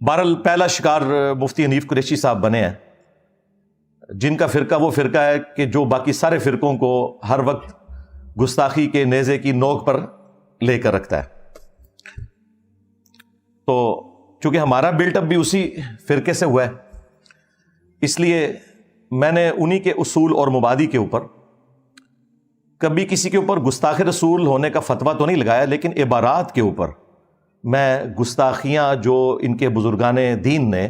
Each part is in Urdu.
بہرحال پہلا شکار مفتی حنیف قریشی صاحب بنے ہیں، جن کا فرقہ وہ فرقہ ہے کہ جو باقی سارے فرقوں کو ہر وقت گستاخی کے نیزے کی نوک پر لے کر رکھتا ہے۔ تو چونکہ ہمارا بلٹ اپ بھی اسی فرقے سے ہوا ہے، اس لیے میں نے انہی کے اصول اور مبادی کے اوپر کبھی کسی کے اوپر گستاخ رسول ہونے کا فتویٰ تو نہیں لگایا، لیکن عبارات کے اوپر میں گستاخیاں جو ان کے بزرگان دین نے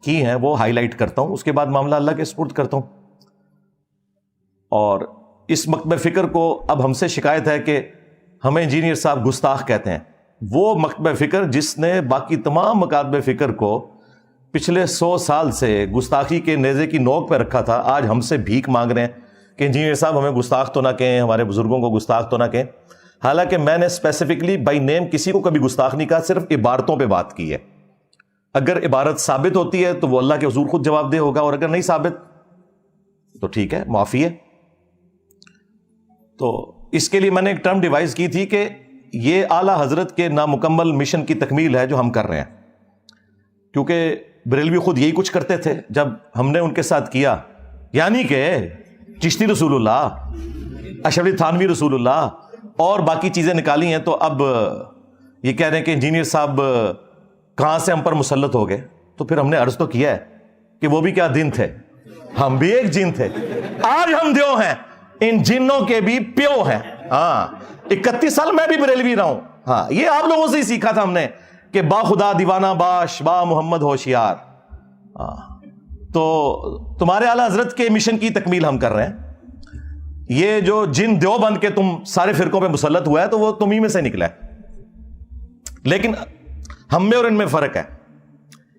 کی ہیں وہ ہائی لائٹ کرتا ہوں، اس کے بعد معاملہ اللہ کے سپرد کرتا ہوں۔ اور اس مکتب فکر کو اب ہم سے شکایت ہے کہ ہمیں انجینئر صاحب گستاخ کہتے ہیں۔ وہ مکتب فکر جس نے باقی تمام مکاتب فکر کو پچھلے 100 سال سے گستاخی کے نیزے کی نوک پہ رکھا تھا، آج ہم سے بھیک مانگ رہے ہیں کہ انجینئر صاحب ہمیں گستاخ تو نہ کہیں، ہمارے بزرگوں کو گستاخ تو نہ کہیں۔ حالانکہ میں نے اسپیسیفکلی بائی نیم کسی کو کبھی گستاخ نہیں کہا، صرف عبارتوں پہ بات کی ہے۔ اگر عبارت ثابت ہوتی ہے تو وہ اللہ کے حضور خود جواب دہ ہوگا، اور اگر نہیں ثابت تو ٹھیک ہے، معافی ہے۔ تو اس کے لیے میں نے ایک ٹرم ڈیوائز کی تھی کہ یہ اعلیٰ حضرت کے نامکمل مشن کی تکمیل ہے جو ہم کر رہے ہیں، کیونکہ بریلوی خود یہی کچھ کرتے تھے جب ہم نے ان کے ساتھ کیا، یعنی کہ چشتی رسول اللہ، اشرف علی تھانوی رسول اللہ اور باقی چیزیں نکالی ہیں، تو اب یہ کہہ رہے ہیں کہ انجینئر صاحب کہاں سے ہم پر مسلط ہو گئے۔ تو پھر ہم نے عرض تو کیا ہے کہ وہ بھی کیا دن تھے، ہم بھی ایک جن تھے، آج ہم دیو ہیں، ان جنوں کے بھی پیو ہیں۔ ہاں 31 سال میں بھی بریلوی رہا ہوں، ہاں یہ آپ لوگوں سے ہی سیکھا تھا ہم نے کہ با خدا دیوانہ باش، با محمد ہوشیار۔ تو تمہارے اعلیٰ حضرت کے مشن کی تکمیل ہم کر رہے ہیں۔ یہ جو جن دیو بن کے تم سارے فرقوں پہ مسلط ہوا ہے تو وہ تمہیں میں سے نکلا ہے، لیکن ہم میں اور ان میں فرق ہے۔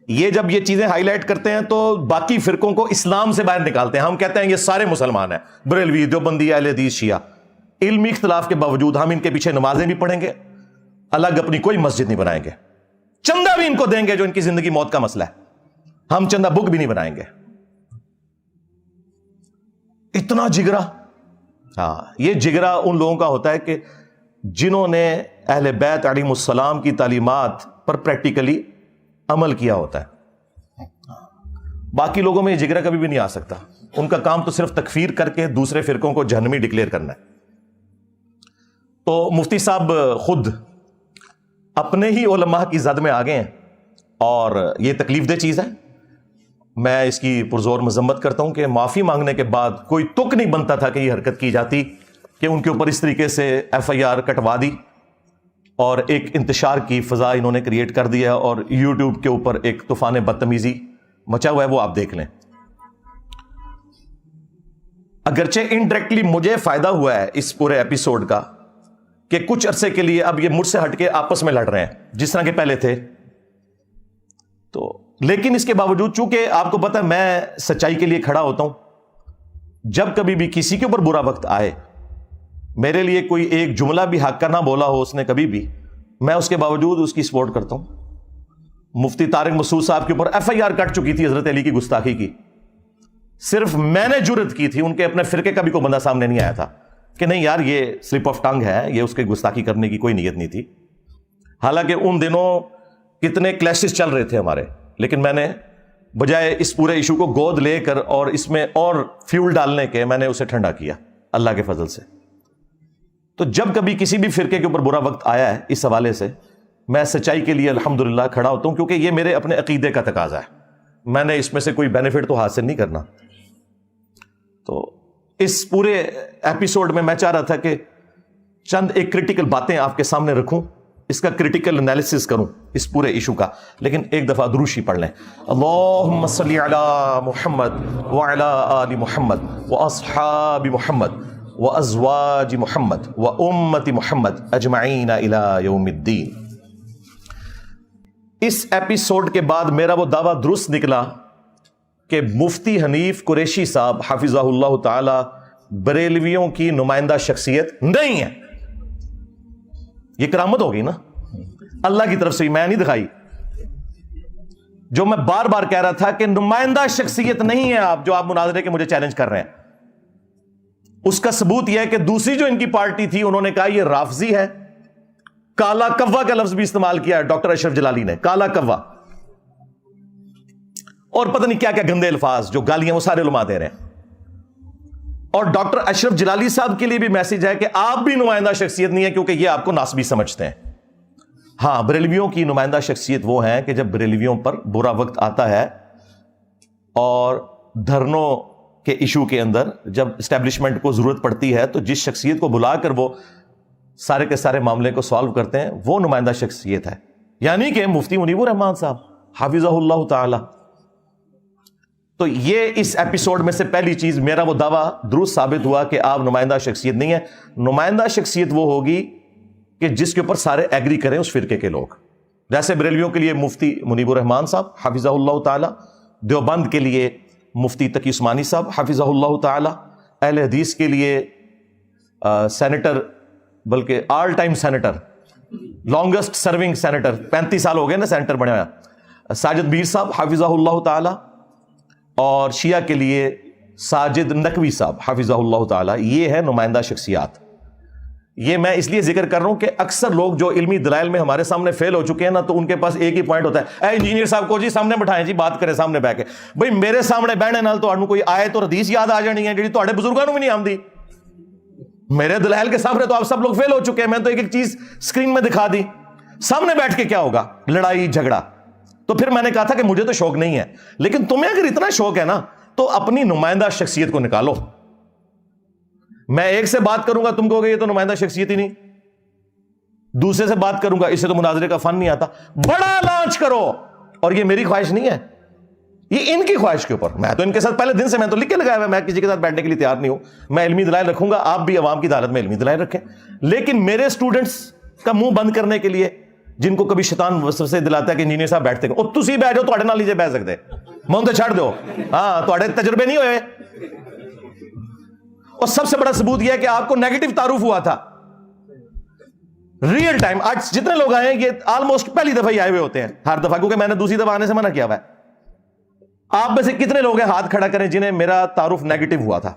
یہ جب یہ چیزیں ہائی لائٹ کرتے ہیں تو باقی فرقوں کو اسلام سے باہر نکالتے ہیں۔ ہم کہتے ہیں یہ سارے مسلمان ہیں، بریلوی، دیوبندی، اہل حدیث، شیعہ۔ علمی اختلاف کے باوجود ہم ان کے پیچھے نمازیں بھی پڑھیں گے، الگ اپنی کوئی مسجد نہیں بنائیں گے، چندہ بھی ان کو دیں گے جو ان کی زندگی موت کا مسئلہ ہے، ہم چندہ بک بھی نہیں بنائیں گے۔ اتنا جگرا، ہاں یہ جگرا ان لوگوں کا ہوتا ہے کہ جنہوں نے اہل بیت علیہم السلام کی تعلیمات پر پریکٹیکلی عمل کیا ہوتا ہے۔ باقی لوگوں میں یہ جگرا کبھی بھی نہیں آ سکتا، ان کا کام تو صرف تکفیر کر کے دوسرے فرقوں کو جہنمی ڈکلیئر کرنا ہے۔ تو مفتی صاحب خود اپنے ہی علماء کی زد میں آگے ہیں، اور یہ تکلیف دہ چیز ہے۔ میں اس کی پرزور مذمت کرتا ہوں کہ معافی مانگنے کے بعد کوئی تک نہیں بنتا تھا کہ یہ حرکت کی جاتی کہ ان کے اوپر اس طریقے سے FIR کٹوا دی، اور ایک انتشار کی فضا انہوں نے کریٹ کر دیا، اور یوٹیوب کے اوپر ایک طوفان بدتمیزی مچا ہوا ہے، وہ آپ دیکھ لیں۔ اگرچہ انڈائریکٹلی مجھے فائدہ ہوا ہے اس پورے ایپیسوڈ کا کہ کچھ عرصے کے لیے اب یہ مجھ سے ہٹ کے آپس میں لڑ رہے ہیں جس طرح کے پہلے تھے، تو لیکن اس کے باوجود چونکہ آپ کو پتہ ہے میں سچائی کے لیے کھڑا ہوتا ہوں، جب کبھی بھی کسی کے اوپر برا وقت آئے، میرے لیے کوئی ایک جملہ بھی حق کا نہ بولا ہو اس نے کبھی بھی، میں اس کے باوجود اس کی سپورٹ کرتا ہوں۔ مفتی طارق مسعود صاحب کے اوپر FIR کٹ چکی تھی حضرت علی کی گستاخی کی، صرف میں نے جرت کی تھی، ان کے اپنے فرقے کا بھی کوئی بندہ سامنے نہیں آیا تھا کہ نہیں یار یہ سلپ آف ٹنگ ہے، یہ اس کے گستاخی کرنے کی کوئی نیت نہیں تھی۔ حالانکہ ان دنوں کتنے کلیشز چل رہے تھے ہمارے، لیکن میں نے بجائے اس پورے ایشو کو گود لے کر اور اس میں اور فیول ڈالنے کے، میں نے اسے ٹھنڈا کیا اللہ کے فضل سے۔ تو جب کبھی کسی بھی فرقے کے اوپر برا وقت آیا ہے اس حوالے سے، میں سچائی کے لیے الحمدللہ کھڑا ہوتا ہوں، کیونکہ یہ میرے اپنے عقیدے کا تقاضا ہے، میں نے اس میں سے کوئی بینیفٹ تو حاصل نہیں کرنا۔ تو اس پورے ایپیسوڈ میں میں چاہ رہا تھا کہ چند ایک کریٹیکل باتیں آپ کے سامنے رکھوں، اس کا کریٹیکل انالیسس کروں اس پورے ایشو کا، لیکن ایک دفعہ دروشی پڑھ لیں۔ اللہم صلی علی محمد وعلی آل محمد واصحاب محمد وازواج محمد وامت محمد اجمعین الی یوم الدین۔ اس ایپیسوڈ کے بعد میرا وہ دعویٰ درست نکلا کہ مفتی حنیف قریشی صاحب حفظہ اللہ تعالی بریلویوں کی نمائندہ شخصیت نہیں ہے۔ یہ کرامت ہوگی نا اللہ کی طرف سے، میں نہیں دکھائی۔ جو میں بار بار کہہ رہا تھا کہ نمائندہ شخصیت نہیں ہے آپ، جو آپ مناظرے کے مجھے چیلنج کر رہے ہیں، اس کا ثبوت یہ ہے کہ دوسری جو ان کی پارٹی تھی انہوں نے کہا یہ رافضی ہے، کالا کوا کا لفظ بھی استعمال کیا ہے ڈاکٹر اشرف جلالی نے، کالا کوا۔ اور پتہ نہیں کیا کیا گندے الفاظ جو گالیاں وہ سارے علماء دے رہے ہیں. اور ڈاکٹر اشرف جلالی صاحب کے لیے بھی میسج ہے کہ آپ بھی نمائندہ شخصیت نہیں ہے کیونکہ یہ آپ کو ناسبی سمجھتے ہیں. ہاں بریلویوں کی نمائندہ شخصیت وہ ہیں کہ جب بریلویوں پر برا وقت آتا ہے اور دھرنوں کے ایشو کے اندر جب اسٹیبلشمنٹ کو ضرورت پڑتی ہے تو جس شخصیت کو بلا کر وہ سارے کے سارے معاملے کو سالو کرتے ہیں وہ نمائندہ شخصیت ہے. یعنی کہ مفتی منیب الرحمان صاحب حافظہ اللہ تعالی. تو یہ اس ایپیسوڈ میں سے پہلی چیز میرا وہ دعویٰ درست ثابت ہوا کہ آپ نمائندہ شخصیت نہیں ہے. نمائندہ شخصیت وہ ہوگی کہ جس کے اوپر سارے ایگری کریں اس فرقے کے لوگ. جیسے بریلویوں کے لیے مفتی منیب الرحمان صاحب حافظہ اللہ تعالی, دیوبند کے لیے مفتی تقی عثمانی صاحب حافظہ اللہ تعالی, اہل حدیث کے لیے سینیٹر, بلکہ all time senator, longest serving senator, 35 سال ہو گئے نا سینیٹر بنے ہوئے, ساجد میر صاحب حافظہ اللہ تعالی, اور شیعہ کے لیے ساجد نقوی صاحب حافظہ اللہ تعالی. یہ ہے نمائندہ شخصیات. یہ میں اس لیے ذکر کر رہا ہوں کہ اکثر لوگ جو علمی دلائل میں ہمارے سامنے فیل ہو چکے ہیں نا, تو ان کے پاس ایک ہی پوائنٹ ہوتا ہے, اے انجینئر صاحب کو جی سامنے بٹھائیں جی, بات کریں سامنے بیٹھ کے. بھئی میرے سامنے بیٹھنے نال تو کوئی آیت اور حدیث یاد آ جانی ہے جی تواڈے بزرگاں نوں بھی نہیں آندی. میرے دلائل کے سامنے تو آپ سب لوگ فیل ہو چکے ہیں. میں تو ایک ایک چیز اسکرین میں دکھا دی, سامنے بیٹھ کے کیا ہوگا, لڑائی جھگڑا. تو پھر میں نے کہا تھا کہ مجھے تو شوق نہیں ہے, لیکن تمہیں اگر اتنا شوق ہے نا تو اپنی نمائندہ شخصیت کو نکالو. میں ایک سے بات کروں گا تم کہو گے یہ تو نمائندہ شخصیت ہی نہیں, دوسرے سے بات کروں گا اسے تو مناظرے کا فن نہیں آتا. بڑا لانچ کرو. اور یہ میری خواہش نہیں ہے, یہ ان کی خواہش کے اوپر. میں تو ان کے ساتھ پہلے دن سے میں تو لکھ کے لگایا ہوا, میں کسی کے ساتھ بیٹھنے کے لیے تیار نہیں ہوں. میں علمی دلائل رکھوں گا, آپ بھی عوام کی عدالت میں علمی دلائل رکھیں, لیکن میرے اسٹوڈنٹس کا منہ بند کرنے کے لیے جن کو کبھی شیطان وسوسے دلاتا ہے کہ انجینئر صاحب بیٹھتے ہیں, او تسی بیٹھ جاؤ, تواڈے نال نہیں جے بیٹھ سکتے, مون تے چھڑ دو. ہاں تواڈے تجربے نہیں ہوئے. اور سب سے بڑا ثبوت یہ ہے کہ آپ کو نیگیٹو تعارف ہوا تھا ریئل ٹائم. آج جتنے لوگ آئے ہیں یہ آلموسٹ پہلی دفعہ ہی آئے ہوئے ہوتے ہیں ہر دفعہ, کیونکہ میں نے دوسری دفعہ آنے سے منع کیا ہوا ہے. آپ میں سے کتنے لوگ ہیں ہاتھ کھڑا کریں جنہیں میرا تعارف نیگیٹو ہوا تھا؟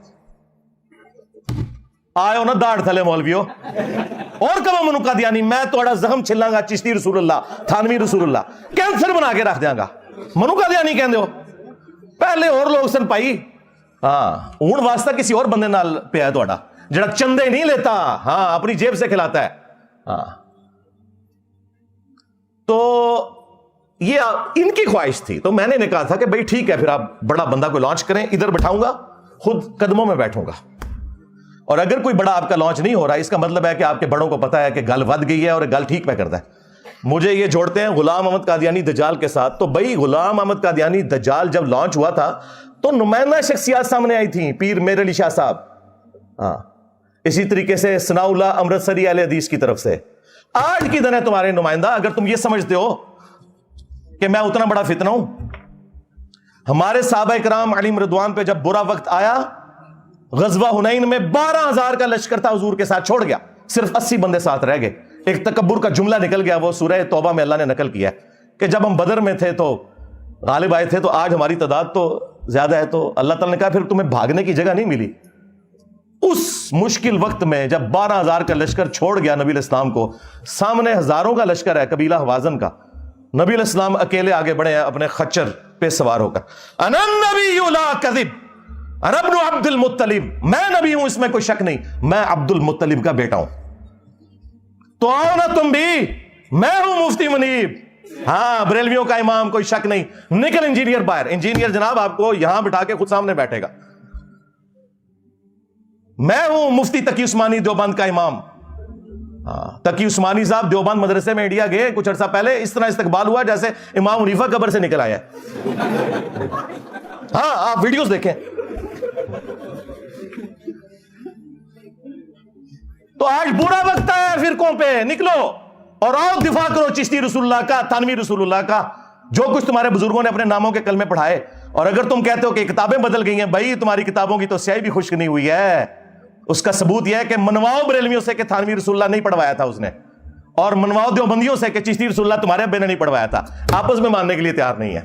آئے ہو نا داڑھ تھلے مولویو. اور کب منو قادیانی, میں تھوڑا زخم چھلاں گا چشتی رسول اللہ, تھانوی رسول اللہ, کینسر بنا کے رکھ دیاں گا. منو قادیانی کہندے ہو, پہلے اور لوگ سن پائی. ہاں ہون واسطہ کسی اور بندے نال پیا ہے تھوڑا, جڑا چندے نہیں لیتا, ہاں اپنی جیب سے کھلاتا ہے. ہاں تو یہ ان کی خواہش تھی. تو میں نے کہا تھا کہ بھائی ٹھیک ہے, پھر آپ بڑا بندہ کو لانچ کریں, ادھر بٹھاؤں گا, خود قدموں میں بیٹھوں گا. اور اگر کوئی بڑا آپ کا لانچ نہیں ہو رہا, اس کا مطلب ہے کہ آپ کے بڑوں کو پتا ہے کہ گل ود گئی ہے اور گل ٹھیک پہ کرتا ہے. مجھے یہ جوڑتے ہیں غلام احمد قادیانی دجال کے ساتھ. تو بھائی غلام احمد قادیانی دجال جب لانچ ہوا تھا تو نمائندہ شخصیات سامنے آئی تھیں, پیر میر علی شاہ صاحب, ہاں اسی طریقے سے ثناء اللہ امرتسری اہل حدیث کی طرف سے. آج کی دن ہے تمہارے نمائندہ. اگر تم یہ سمجھتے ہو کہ میں اتنا بڑا فتنہ ہوں, ہمارے صحابہ کرام علیہم رضوان پہ جب برا وقت آیا, غزوہ حنین میں 12,000 کا لشکر تھا حضور کے ساتھ, چھوڑ گیا, صرف 80 بندے ساتھ رہ گئے. ایک تکبر کا جملہ نکل گیا, وہ سورہ توبہ میں اللہ نے نقل کیا ہے کہ جب ہم بدر میں تھے تو غالب آئے تھے, تو آج ہماری تعداد تو زیادہ ہے. تو اللہ تعالیٰ نے کہا پھر تمہیں بھاگنے کی جگہ نہیں ملی. اس مشکل وقت میں جب 12,000 کا لشکر چھوڑ گیا نبی علیہ السلام کو, سامنے ہزاروں کا لشکر ہے قبیلہ حوازن کا, نبی علیہ السلام اکیلے آگے بڑھے ہیں اپنے خچر پہ سوار ہو کر. انا النبی لا کذب انا ابن عبد المطلب, میں نبی ہوں اس میں کوئی شک نہیں, میں عبد المطلب کا بیٹا ہوں. تو آؤ نا تم بھی, میں ہوں مفتی منیب, ہاں بریلویوں کا امام, کوئی شک نہیں. نکل انجینئر باہر. انجینئر جناب آپ کو یہاں بٹھا کے خود سامنے بیٹھے گا. میں ہوں مفتی تقی عثمانی دیوبند کا امام. تقی عثمانی صاحب دیوبند مدرسے میں انڈیا گئے کچھ عرصہ پہلے, اس طرح استقبال ہوا جیسے امام حنیفہ قبر سے نکل آیا. ہاں آپ ویڈیوز دیکھیں. تو آج برا وقت ہے فرقوں پہ, نکلو اور آؤ دفاع کرو چشتی رسول اللہ کا, تھانوی رسول اللہ کا, جو کچھ تمہارے بزرگوں نے اپنے ناموں کے کلمے پڑھائے. اور اگر تم کہتے ہو کہ کتابیں بدل گئی ہیں, بھائی تمہاری کتابوں کی تو سیاہی بھی خشک نہیں ہوئی ہے. اس کا ثبوت یہ ہے کہ منواؤ بریلویوں سے کہ تھانوی رسول اللہ نہیں پڑھوایا تھا اس نے, اور منواؤ دیوبندیوں سے کہ چشتی رسول اللہ تمہارے ابے نے نہیں پڑھوایا تھا. آپس میں ماننے کے لیے تیار نہیں ہے.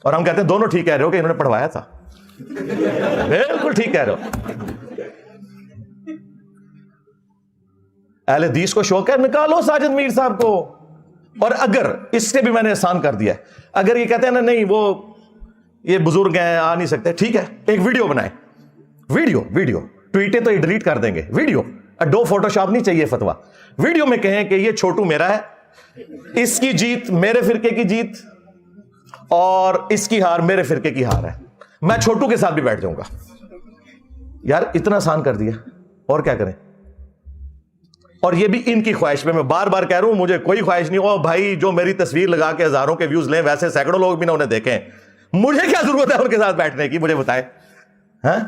اور ہم کہتے ہیں دونوں ٹھیک کہہ رہے ہو کہ انہوں نے پڑھوایا تھا. بالکل ٹھیک کہہ رہے ہو. اہل حدیث کو شوق ہے, نکالو ساجد میر صاحب کو. اور اگر اس سے بھی میں نے احسان کر دیا ہے, اگر یہ کہتے ہیں نا نہیں وہ یہ بزرگ ہیں آ نہیں سکتے, ٹھیک ہے ایک ویڈیو بنائیں, ویڈیو ٹویٹیں تو یہ ڈیلیٹ کر دیں گے, ویڈیو اڈو فوٹو شاپ نہیں چاہیے فتوا, ویڈیو میں کہیں کہ یہ چھوٹو میرا ہے, اس کی جیت میرے فرقے کی جیت اور اس کی ہار میرے فرقے کی ہار ہے, میں چھوٹو کے ساتھ بھی بیٹھ جاؤں گا. یار اتنا آسان کر دیا, اور کیا کریں. اور یہ بھی ان کی خواہش میں بار بار کہہ رہا ہوں, مجھے کوئی خواہش نہیں ہو بھائی جو میری تصویر لگا کے ہزاروں کے ویوز لیں, ویسے سینکڑوں لوگ بھی نہ انہیں دیکھیں, مجھے کیا ضرورت ہے ان کے ساتھ بیٹھنے کی, مجھے بتائیں. ہاں